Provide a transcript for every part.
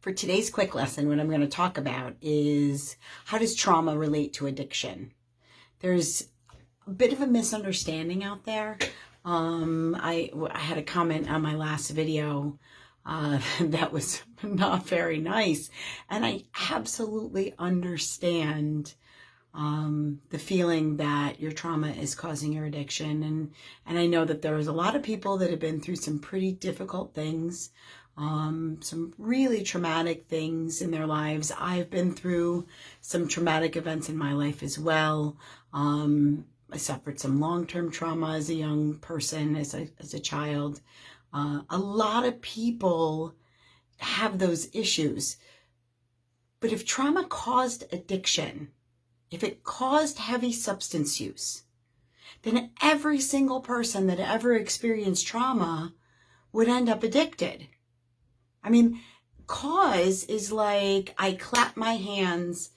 For today's quick lesson, what I'm going to talk about is how does trauma relate to addiction? There's a bit of a misunderstanding out there. I had a comment on my last video that was not very nice, and I absolutely understand the feeling that your trauma is causing your addiction, and I know that there's a lot of people that have been through some pretty difficult things, some really traumatic things in their lives. I've been through some traumatic events in my life as well. I suffered some long-term trauma as a young person, as a child. A lot of people have those issues. But if trauma caused addiction, if it caused heavy substance use, then every single person that ever experienced trauma would end up addicted. I mean, cause is like I clap my hands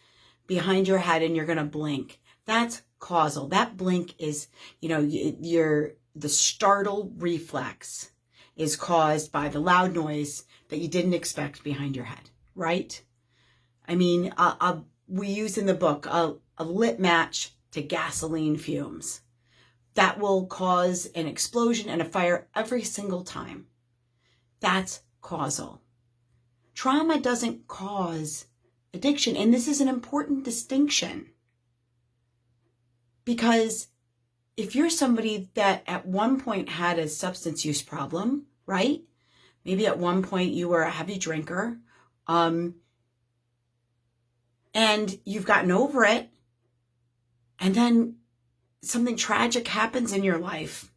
behind your head and you're going to blink. That's causal. That blink is, the startle reflex is caused by the loud noise that you didn't expect behind your head, right? I mean, we use in the book a lit match to gasoline fumes. That will cause an explosion and a fire every single time. That's causal. Trauma doesn't cause addiction, and this is an important distinction. Because if you're somebody that at one point had a substance use problem, right? Maybe at one point you were a heavy drinker, and you've gotten over it, and then something tragic happens in your life.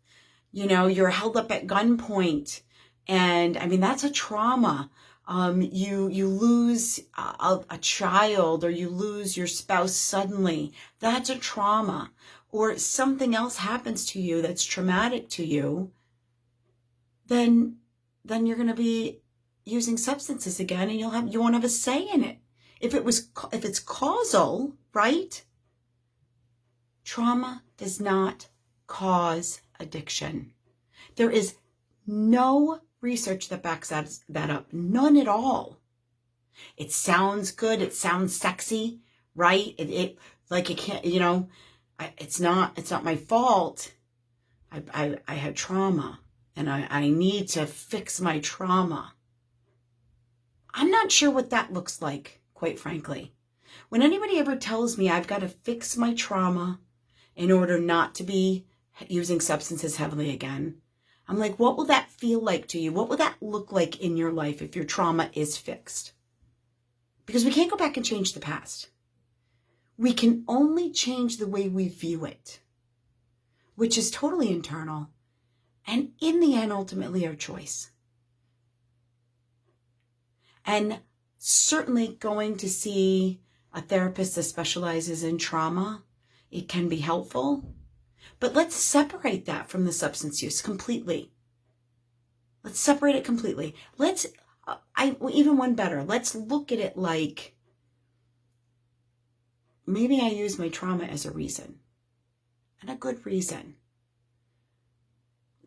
You're held up at gunpoint, and I mean, that's a trauma. You lose a child, or you lose your spouse suddenly. That's a trauma. Or something else happens to you that's traumatic to you. Then you're going to be using substances again, and you won't have a say in it. If it's causal, right? Trauma does not cause addiction. There is no research that backs that up. None at all. It sounds good. It sounds sexy, right? It can't, it's not my fault. I had trauma, and I need to fix my trauma. I'm not sure what that looks like, quite frankly. When anybody ever tells me I've got to fix my trauma in order not to be using substances heavily again, I'm like, what will that feel like to you? What will that look like in your life if your trauma is fixed? Because we can't go back and change the past. We can only change the way we view it, which is totally internal, and in the end, ultimately our choice. And certainly going to see a therapist that specializes in trauma, it can be helpful. But let's separate that from the substance use completely. Let's separate it completely. Even one better. Let's look at it like maybe I use my trauma as a reason, and a good reason.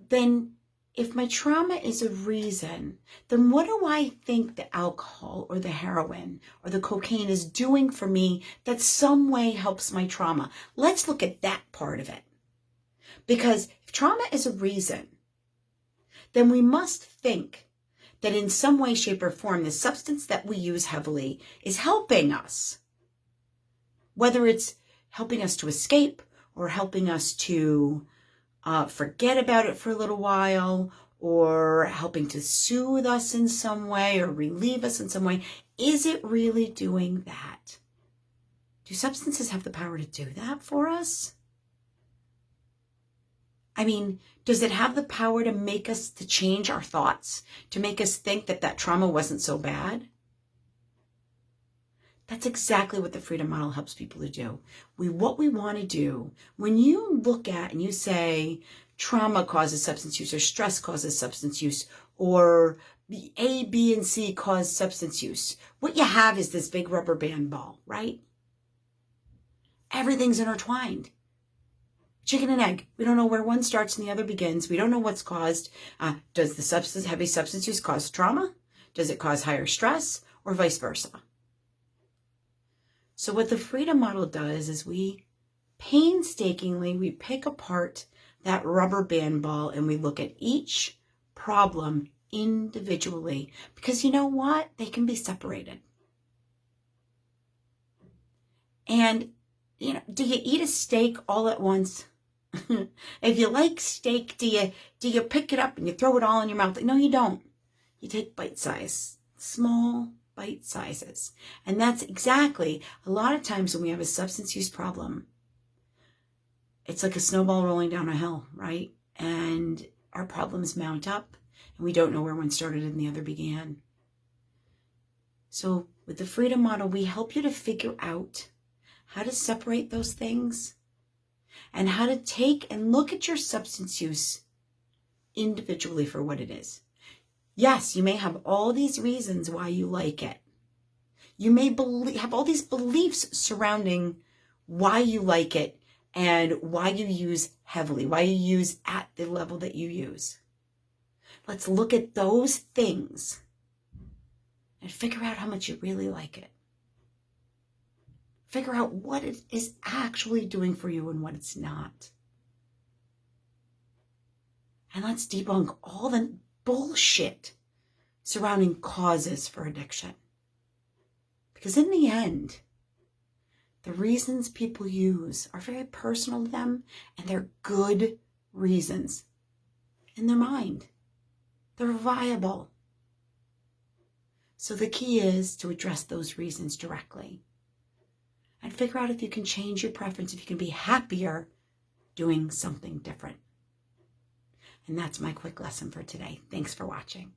Then if my trauma is a reason, then what do I think the alcohol or the heroin or the cocaine is doing for me that some way helps my trauma? Let's look at that part of it. Because if trauma is a reason, then we must think that in some way, shape, or form, the substance that we use heavily is helping us. Whether it's helping us to escape or helping us to forget about it for a little while, or helping to soothe us in some way or relieve us in some way. Is it really doing that? Do substances have the power to do that for us? I mean, does it have the power to make us to change our thoughts, to make us think that trauma wasn't so bad? That's exactly what the Freedom Model helps people to do. What we want to do, when you look at and you say trauma causes substance use, or stress causes substance use, or the A, B, and C cause substance use, what you have is this big rubber band ball, right? Everything's intertwined. Chicken and egg. We don't know where one starts and the other begins. We don't know what's caused. Does the heavy substance use cause trauma? Does it cause higher stress? or vice versa. So what the freedom model does is we painstakingly pick apart that rubber band ball and we look at each problem individually, because you know what? They can be separated. And, do you eat a steak all at once? If you like steak, do you pick it up and you throw it all in your mouth? No, you don't. You take bite size, small bite sizes. And that's exactly, a lot of times when we have a substance use problem, it's like a snowball rolling down a hill, right? And our problems mount up and we don't know where one started and the other began. So with the freedom model, we help you to figure out how to separate those things and how to take and look at your substance use individually for what it is. Yes, you may have all these reasons why you like it. You may have all these beliefs surrounding why you like it and why you use heavily, why you use at the level that you use. Let's look at those things and figure out how much you really like it. Figure out what it is actually doing for you and what it's not. And let's debunk all the bullshit surrounding causes for addiction. Because in the end, the reasons people use are very personal to them and they're good reasons in their mind. They're viable. So the key is to address those reasons directly and figure out if you can change your preference, if you can be happier doing something different. And that's my quick lesson for today. Thanks for watching.